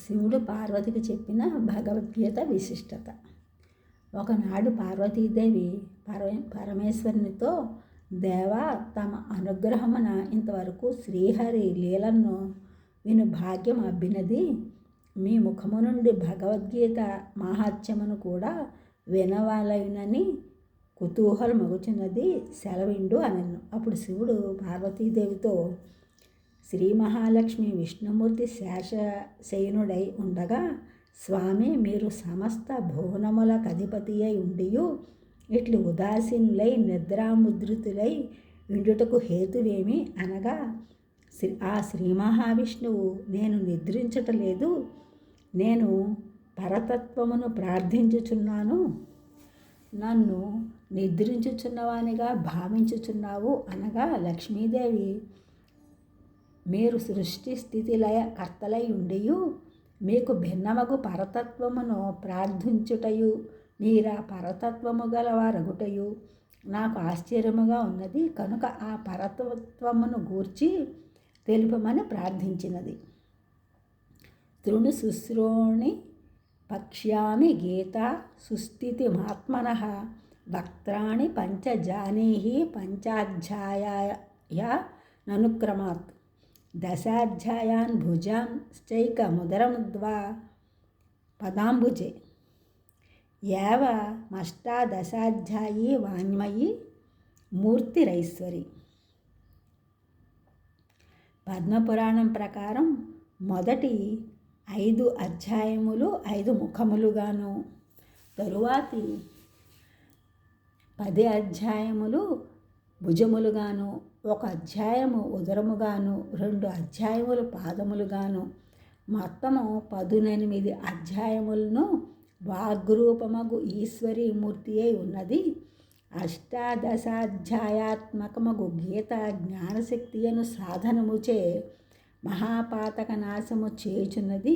శివుడు పార్వతికి చెప్పిన భగవద్గీత విశిష్టత. ఒకనాడు పార్వతీదేవి పరమేశ్వరునితో, దేవా, తమ అనుగ్రహమున ఇంతవరకు శ్రీహరి లీలను విను భాగ్యం అబ్బినది. మీ ముఖము నుండి భగవద్గీత మాహాత్మ్యమును కూడా వినవాలైనని కుతూహలమగుచున్నది, సెలవిండు అనెను. అప్పుడు శివుడు పార్వతీదేవితో, శ్రీ మహాలక్ష్మి విష్ణుమూర్తి శేషశయనుడై ఉండగా, స్వామి, మీరు సమస్త భువనములకు అధిపతి అయి ఉండియు ఇట్లు ఉదాసీనులై నిద్రాముద్రితులై ఉండుటకు హేతువేమి అనగా, ఆ శ్రీ మహావిష్ణువు, నేను నిద్రించటలేదు, నేను పరతత్వమును ప్రార్థించుచున్నాను, నన్ను నిద్రించుచున్నవానిగా భావించుచున్నావు అనగా, లక్ష్మీదేవి, మీరు సృష్టి స్థితి లయ కర్తలై ఉండియు మీకు భిన్నమగు పరతత్వమును ప్రార్థించుటయు మీరా పరతత్వము గలవారగుటయు నాకు ఆశ్చర్యముగా ఉన్నది. కనుక ఆ పరతత్వమును గూర్చి తెలుపమని ప్రార్థించినది. తృణు శుశ్రోణి పక్ష్యామి గీతా సుస్థితిమాత్మనః వక్త్రాణి పంచజానీహి పంచాధ్యాయ ననుక్రమాత్ దశాధ్యాయాన్ భుజాంశ్చైకముదరముద్వా పదాంబుజే యావ మష్టాదశాధ్యాయీ వాంగ్మయీ మూర్తిరైశ్వరి. పద్మపురాణం ప్రకారం మొదటి 5 అధ్యాయములు 5 ముఖములుగాను, తరువాతి 10 అధ్యాయములు భుజములుగాను, 1 అధ్యాయము ఉదరముగాను, 2 అధ్యాయములు పాదములుగాను, మొత్తము 18 అధ్యాయములను వాగ్రూపమగు ఈశ్వరీ మూర్తి అయి ఉన్నది. అష్టాదశాధ్యాయాత్మకమగు గీత జ్ఞానశక్తియను సాధనముచే మహాపాతక నాశము చేయుచున్నది.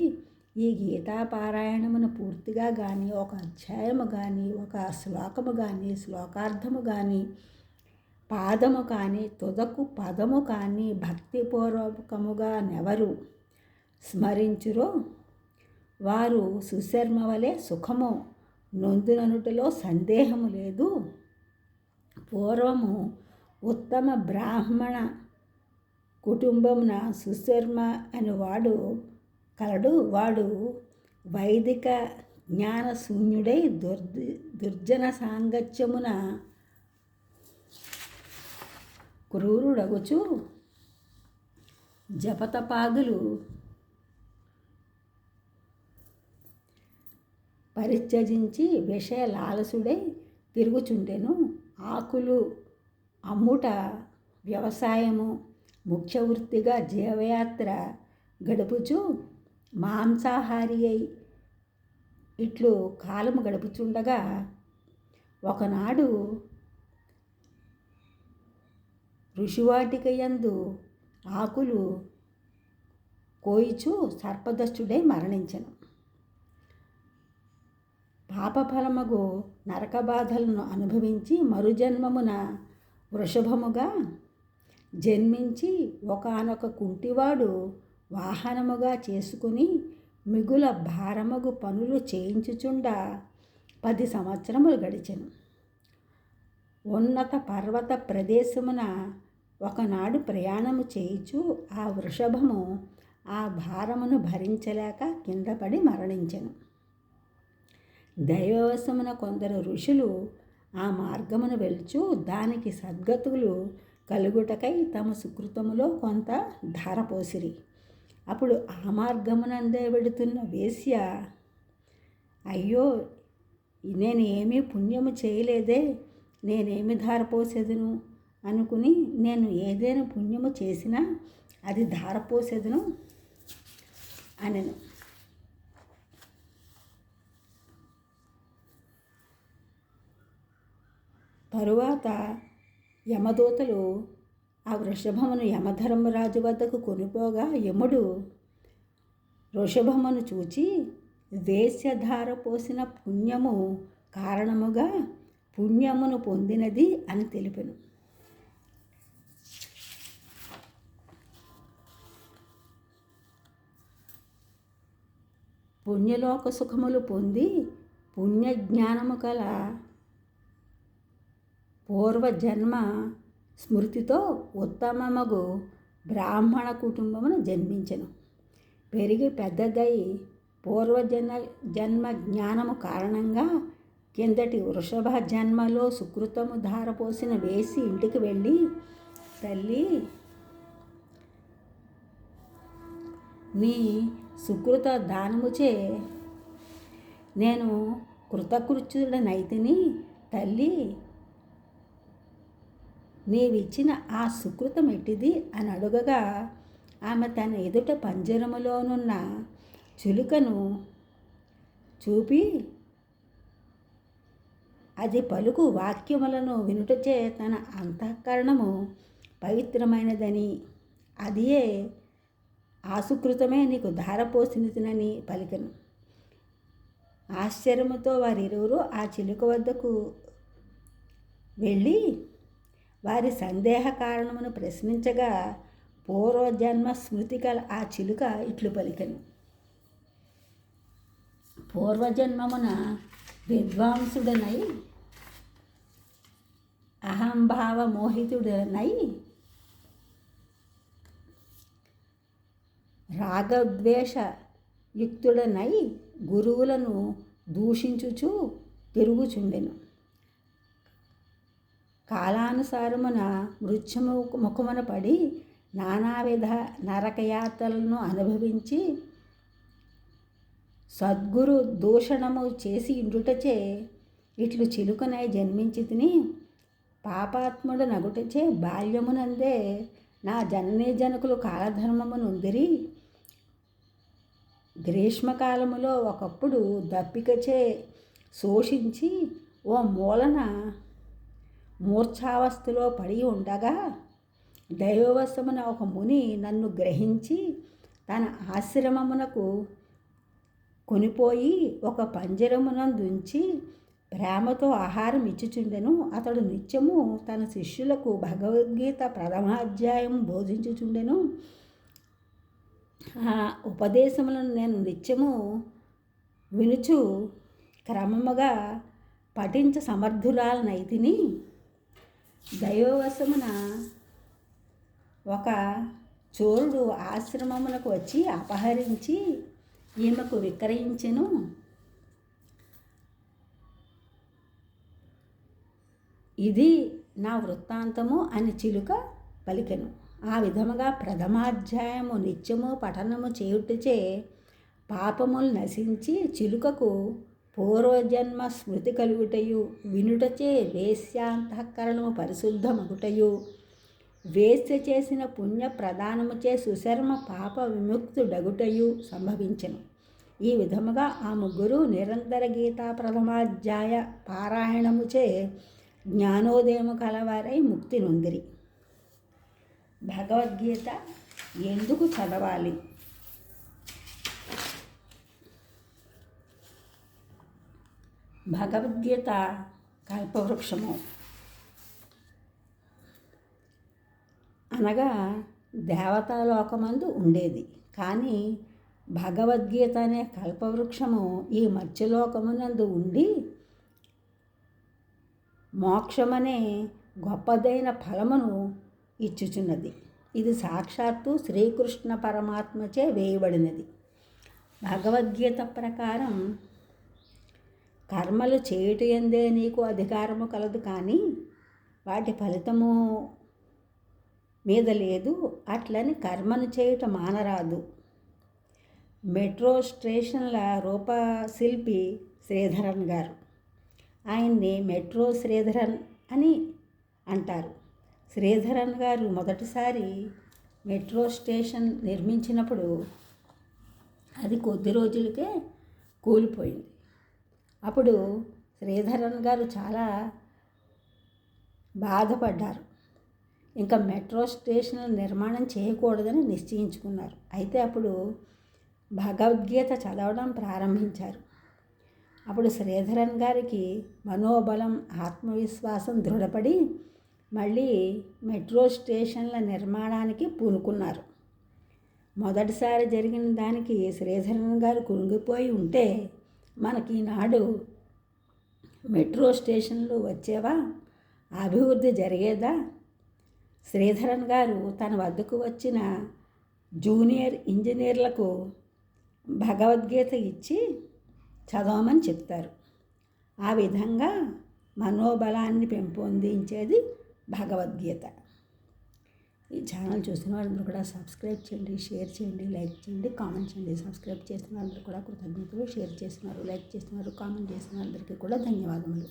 ఈ గీతాపారాయణమును పూర్తిగా కానీ, 1 అధ్యాయము కానీ, 1 శ్లోకము కానీ, శ్లోకార్థము కానీ, పాదము కానీ, తుదకు పదము కానీ భక్తిపూర్వకముగా నెవరు స్మరించురో వారు సుశర్మ వలె సుఖము నొందుననుటలో సందేహము లేదు. పూర్వము ఉత్తమ బ్రాహ్మణ కుటుంబమున సుశర్మ అని వాడు కలడు. వాడు వైదిక జ్ఞానశూన్యుడై దుర్జన సాంగత్యమున క్రూరుడగుచు జపతపాదులు పరిత్యజించి విషయ లాలసుడై తిరుగుచుండెను. ఆకులు అమ్ముట వ్యవసాయము ముఖ్య వృత్తిగా జీవయాత్ర గడుపుచు మాంసాహారి అయి ఇట్లు కాలము గడుపుచుండగా, ఒకనాడు ఋషివాటిక యందు ఆకులు కోయిచు సర్పదష్టుడై మరణించెను. పాపఫలమగు నరక బాధలను అనుభవించి మరుజన్మమున వృషభముగా జన్మించి ఒకానొక కుంటివాడు వాహనముగా చేసుకుని మిగుల భారమగు పనులు చేయించుచుండ 10 సంవత్సరములు గడిచెను. ఉన్నత పర్వత ప్రదేశమున ఒకనాడు ప్రయాణము చేయుచు ఆ వృషభము ఆ భారమును భరించలేక కింద పడి మరణించెను. దైవవశమున కొందరు ఋషులు ఆ మార్గమును వెలుచు దానికి సద్గతులు కలుగుటకై తమ సుకృతములో కొంత ధారపోసిరి. అప్పుడు ఆ మార్గమునందే వెడుతున్న వేశ్య, అయ్యో, నేను ఏమీ పుణ్యము చేయలేదే, నేనేమి ధారపోసేదును అనుకుని, నేను ఏదైనా పుణ్యము చేసినా అది ధారపోసేదును అనెను. తరువాత యమదూతలు ఆ వృషభమును యమధర్మరాజు వద్దకు కొనిపోగా, యముడు వృషభమును చూచి వేశ్యధార పోసిన పుణ్యము కారణముగా పుణ్యమును పొందినది అని తెలిపెను. పుణ్యలోక సుఖములు పొంది పుణ్యజ్ఞానము కల పూర్వజన్మ స్మృతితో ఉత్తమమగు బ్రాహ్మణ కుటుంబమును జన్మించెను. పెరిగి పెద్దదై జన్మ జ్ఞానము కారణంగా కిందటి వృషభ జన్మలో సుకృతము ధారపోసిన వేసి ఇంటికి వెళ్ళి, తల్లి, నీ సుకృత దానముచే నేను కృతకృత్యుడనైతిని. తల్లి, నీవిచ్చిన ఆ సుకృతం ఎట్టిది అని అడుగగా, ఆమె తన ఎదుట పంజరములోనున్న చిలుకను చూపి, అది పలుకు వాక్యములను వినుటచే తన అంతఃకరణము పవిత్రమైనదని, అదియే ఆసుకృతమే నీకు ధారపోసినని పలికెను. ఆశ్చర్యముతో వారిరువురు ఆ చిలుక వద్దకు వెళ్ళి వారి సందేహ కారణమును ప్రశ్నించగా, పూర్వజన్మ స్మృతి కల ఆ చిలుక ఇట్లు పలికెను. పూర్వజన్మమున విద్వాంసుడనై అహంభావ మోహితుడనై రాగద్వేష యుక్తుడనై గురువులను దూషించుచు తిరుగుచుండెను. కాలానుసారమున మృత్యుముఖమున పడి నానావిధ నరకయాత్రలను అనుభవించి సద్గురు దూషణము చేసి ఇండుటచే ఇట్లు చిలుకనై జన్మించితిని. పాపాత్ముడు నగుటచే బాల్యమునందే నా జననీ జనకులు కాలధర్మమునుందిరి. గ్రీష్మకాలములో ఒకప్పుడు దప్పికచే శోషించి ఓ మూలన మూర్ఛావస్థలో పడి ఉండగా దైవవశమున ఒక ముని నన్ను గ్రహించి తన ఆశ్రమమునకు కొనిపోయి ఒక పంజరమునందుంచి ప్రేమతో ఆహారం ఇచ్చుచుండెను. అతడు నిత్యము తన శిష్యులకు భగవద్గీత ప్రథమాధ్యాయం బోధించుచుండెను. ఆ ఉపదేశములను నేను నిత్యము వినుచు క్రమముగా పఠించ సమర్థురాలనైతిని. దైవవశమున ఒక చోరుడు ఆశ్రమమునకు వచ్చి అపహరించి ఈమెకు విక్రయించెను. ఇది నా వృత్తాంతము అని చిలుక పలికెను. ఆ విధముగా ప్రథమాధ్యాయము నిత్యము పఠనము చేయుటచే పాపములు నశించి చిలుకకు పూర్వజన్మ స్మృతి కలుగుటయు, వినుటచే వేశ్యాంతఃకరణము పరిశుద్ధమగుటయు, వేశ్య చేసిన పుణ్య ప్రదానముచే సుశర్మ పాప విముక్తుడగుటయు సంభవించెను. ఈ విధముగా ఆ ముగ్గురు నిరంతర గీతా ప్రథమాధ్యాయ పారాయణముచే జ్ఞానోదయము కలవారై ముక్తి నొందిరి. భగవద్గీత ఎందుకు చదవాలి? భగవద్గీత కల్పవృక్షము అనగా దేవతాలోకమందు ఉండేది. కానీ భగవద్గీత అనే కల్పవృక్షము ఈ మత్స్యలోకమునందు ఉండి మోక్షమనే గొప్పదైన ఫలమును ఇచ్చుచున్నది. ఇది సాక్షాత్తు శ్రీకృష్ణ పరమాత్మచే వేయబడినది. భగవద్గీత ప్రకారం కర్మలు చేయుట యందే నీకు అధికారము కలదు, కానీ వాటి ఫలితము మీద లేదు. అట్లని కర్మను చేయుట మానరాదు. మెట్రో స్టేషన్ల రూపశిల్పి శ్రీధరన్ గారు. ఆయన్ని మెట్రో శ్రీధరన్ అని అంటారు. శ్రీధరన్ గారు మొదటిసారి మెట్రో స్టేషన్ నిర్మించినప్పుడు అది కొద్ది రోజులకే కూలిపోయింది. అప్పుడు శ్రీధరన్ గారు చాలా బాధపడ్డారు. ఇంకా మెట్రో స్టేషన్ నిర్మాణం చేయకూడదని నిశ్చయించుకున్నారు. అయితే అప్పుడు భగవద్గీత చదవడం ప్రారంభించారు. అప్పుడు శ్రీధరన్ గారికి మనోబలం, ఆత్మవిశ్వాసం దృఢపడి మళ్ళీ మెట్రో స్టేషన్ల నిర్మాణానికి పూనుకున్నారు. మొదటిసారి జరిగిన దానికి శ్రీధరన్ గారు కృంగిపోయి ఉంటే మనకి ఈనాడు మెట్రో స్టేషన్లు వచ్చేవా, అభివృద్ధి జరిగేదా? శ్రీధరన్ గారు తన వద్దకు వచ్చిన జూనియర్ ఇంజనీర్లకు భగవద్గీత ఇచ్చి చదవమని చెప్తారు. ఆ విధంగా మనోబలాన్ని పెంపొందించేది భగవద్గీత. ఈ ఛానల్ చూసిన వారందరూ కూడా సబ్స్క్రైబ్ చేయండి, షేర్ చేయండి, లైక్ చేయండి, కామెంట్ చేయండి. సబ్స్క్రైబ్ చేసిన వారందరూ కూడా కృతజ్ఞతలు, షేర్ చేస్తున్నారు, లైక్ చేస్తున్నారు, కామెంట్ చేసిన అందరికీ కూడా ధన్యవాదములు.